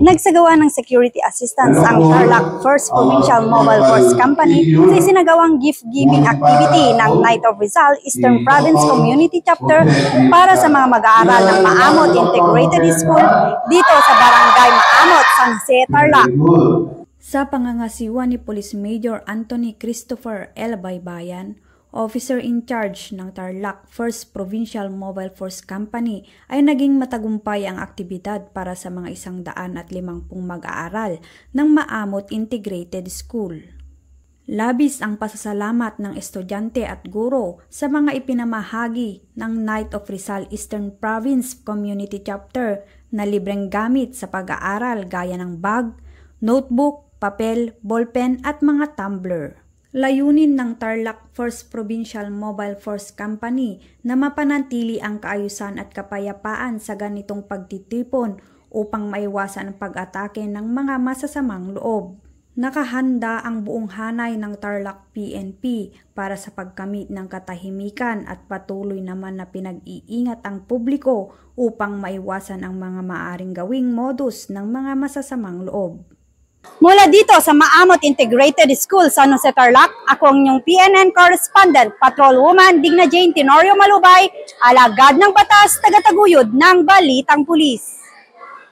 Nagsagawa ng security assistance ang Tarlac First Provincial Mobile Force Company sa isinagawang gift-giving activity ng Knight of Rizal Eastern Province Community Chapter para sa mga mag-aaral ng Maamot Integrated School dito sa Barangay Maamot, San Jose, Tarlac. Sa pangangasiwa ni Police Major Anthony Christopher L. Baybayan, Officer in charge ng Tarlac First Provincial Mobile Force Company, ay naging matagumpay ang aktibidad para sa mga 150 mag-aaral ng Maamot Integrated School. Labis ang pasasalamat ng estudyante at guro sa mga ipinamahagi ng Knight of Rizal Eastern Province Community Chapter na libreng gamit sa pag-aaral gaya ng bag, notebook, papel, ballpen at mga tumbler. Layunin ng Tarlac First Provincial Mobile Force Company na mapanatili ang kaayusan at kapayapaan sa ganitong pagtitipon upang maiwasan ang pag-atake ng mga masasamang loob. Nakahanda ang buong hanay ng Tarlac PNP para sa pagkamit ng katahimikan at patuloy naman na pinag-iingat ang publiko upang maiwasan ang mga maaring gawing modus ng mga masasamang loob. Mula dito sa Maamot Integrated School, San Jose, Tarlac, ako ang inyong PNN correspondent, Patrolwoman Digna Jane Tenorio Malubay, alagad ng batas, tagataguyod ng Balitang Pulis.